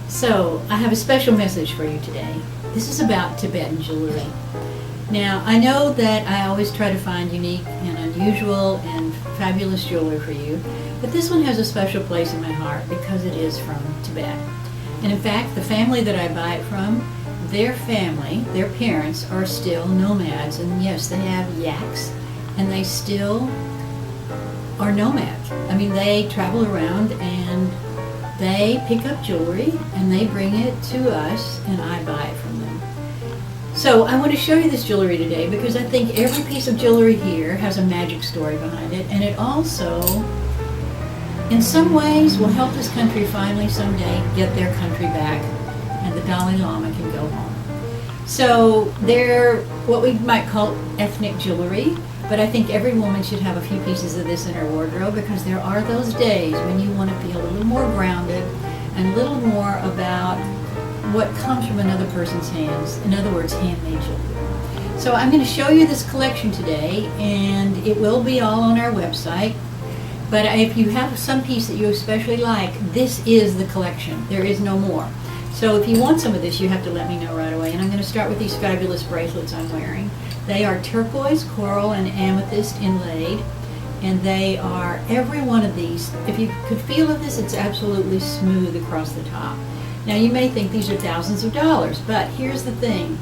So, I have a special message for you today. This is about Tibetan jewelry. Now, I know that I always try to find unique and unusual and fabulous jewelry for you, but this one has a special place in my heart because it is from Tibet. And in fact, the family that I buy it from, their family, their parents, are still nomads. And yes, they have yaks, and they still are nomads. I mean, they travel around and they pick up jewelry and they bring it to us, and I buy it from them. So I want to show you this jewelry today because I think every piece of jewelry here has a magic story behind it, and it also, in some ways, will help this country finally someday get their country back and the Dalai Lama can go home. So they're what we might call ethnic jewelry, but I think every woman should have a few pieces of this in her wardrobe because there are those days when you want to feel a little more grounded and a little more about what comes from another person's hands. In other words, handmade jewelry. So I'm going to show you this collection today, and it will be all on our website. But if you have some piece that you especially like, this is the collection. There is no more. So if you want some of this, you have to let me know right away. And I'm going to start with these fabulous bracelets I'm wearing. They are turquoise, coral, and amethyst inlaid. And they are, every one of these, if you could feel of this, it's absolutely smooth across the top. Now you may think these are thousands of dollars, but here's the thing.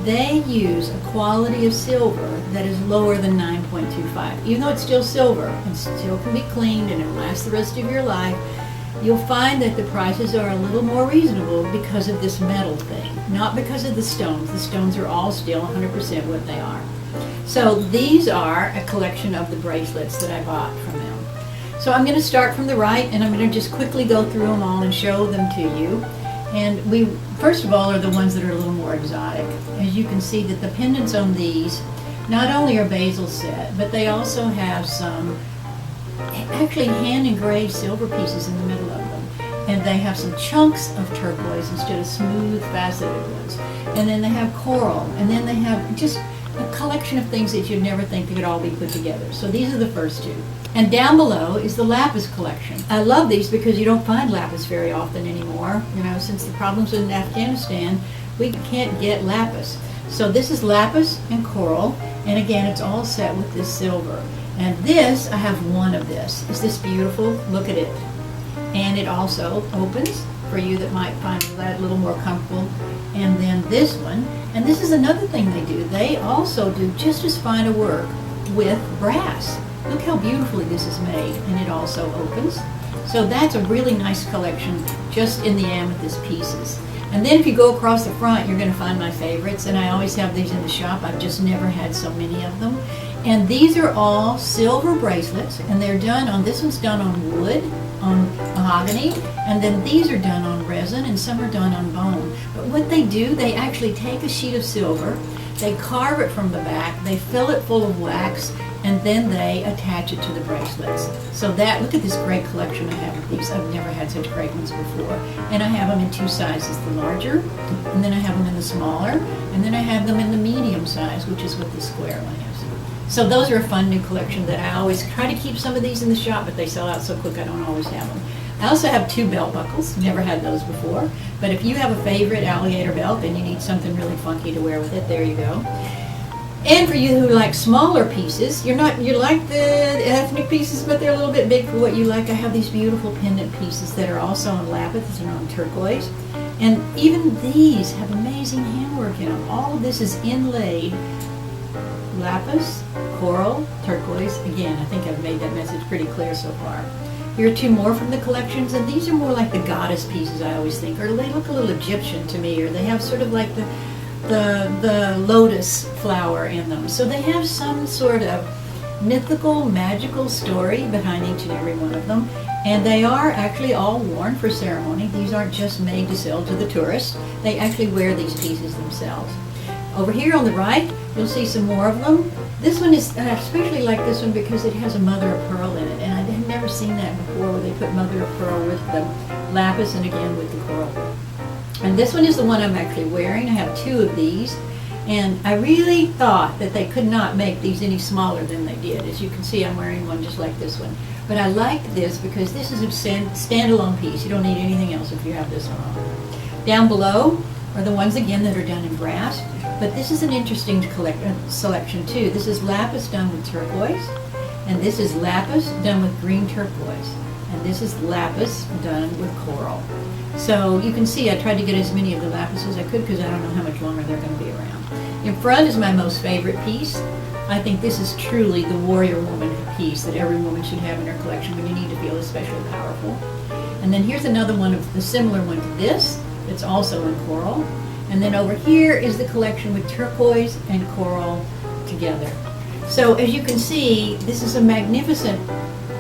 They use a quality of silver that is lower than 9.25. Even though it's still silver and still can be cleaned and it'll last the rest of your life, you'll find that the prices are a little more reasonable because of this metal thing, not because of the stones. The stones are all still 100% what they are. So these are a collection of the bracelets that I bought from them. So I'm going to start from the right, and I'm going to just quickly go through them all and show them to you. And we, first of all, are the ones that are a little more exotic. As you can see that the pendants on these not only are bezel set, but they also have some actually hand-engraved silver pieces in the middle of them. And they have some chunks of turquoise instead of smooth, faceted ones. And then they have coral, and then they have just a collection of things that you'd never think they could all be put together. So these are the first two. And down below is the lapis collection. I love these because you don't find lapis very often anymore. You know, since the problems in Afghanistan, we can't get lapis. So this is lapis and coral, and again, it's all set with this silver. And this, I have one of this. Is this beautiful? Look at it. And it also opens for you that might find that a little more comfortable. And then this one, and this is another thing they do. They also do just as fine a work with brass. Look how beautifully this is made, and it also opens. So that's a really nice collection just in the amethyst pieces. And then if you go across the front, you're going to find my favorites, and I always have these in the shop. I've just never had so many of them. And these are all silver bracelets, and they're done on, this one's done on wood, on mahogany, and then these are done on resin, and some are done on bone. But what they do, they actually take a sheet of silver, they carve it from the back, they fill it full of wax, and then they attach it to the bracelets. So that, look at this great collection I have of these. I've never had such great ones before. And I have them in two sizes, the larger, and then I have them in the smaller, and then I have them in the medium size, which is what the square one is. So those are a fun new collection that I always try to keep some of these in the shop, but they sell out so quick I don't always have them. I also have two belt buckles, never had those before, but if you have a favorite alligator belt and you need something really funky to wear with it, there you go. And for you who like smaller pieces, you like the ethnic pieces, but they're a little bit big for what you like. I have these beautiful pendant pieces that are also on lapis and on turquoise. And even these have amazing handwork in them. All of this is inlaid lapis, coral, turquoise. Again, I think I've made that message pretty clear so far. Here are two more from the collections, and these are more like the goddess pieces, I always think, or they look a little Egyptian to me, or they have sort of like the lotus flower in them. So they have some sort of mythical, magical story behind each and every one of them. And they are actually all worn for ceremony. These aren't just made to sell to the tourists. They actually wear these pieces themselves. Over here on the right, you'll see some more of them. This one is, I especially like this one because it has a mother of pearl in it. And I had never seen that before where they put mother of pearl with the lapis and again with the coral. And this one is the one I'm actually wearing. I have two of these. And I really thought that they could not make these any smaller than they did. As you can see, I'm wearing one just like this one. But I liked this because this is a standalone piece. You don't need anything else if you have this one on. Down below are the ones, again, that are done in brass. But this is an interesting selection, too. This is lapis done with turquoise. And this is lapis done with green turquoise. And this is lapis done with coral. So you can see I tried to get as many of the lapis as I could because I don't know how much longer they're going to be around. In front is my most favorite piece. I think this is truly the warrior woman piece that every woman should have in her collection when you need to feel especially powerful. And then here's another one of the similar one to this. It's also in coral. And then over here is the collection with turquoise and coral together. So as you can see, this is a magnificent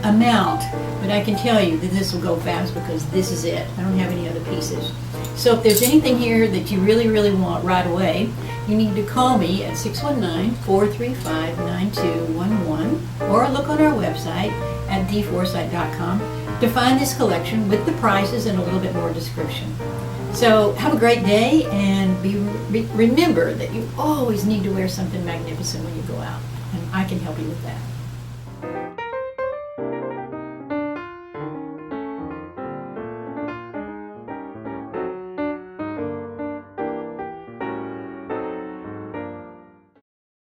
amount, but I can tell you that this will go fast because this is it. I don't have any other pieces. So if there's anything here that you really, really want right away, you need to call me at 619-435-9211 or look on our website at dForsythe.com to find this collection with the prices and a little bit more description. So have a great day, and remember that you always need to wear something magnificent when you go out, and I can help you with that.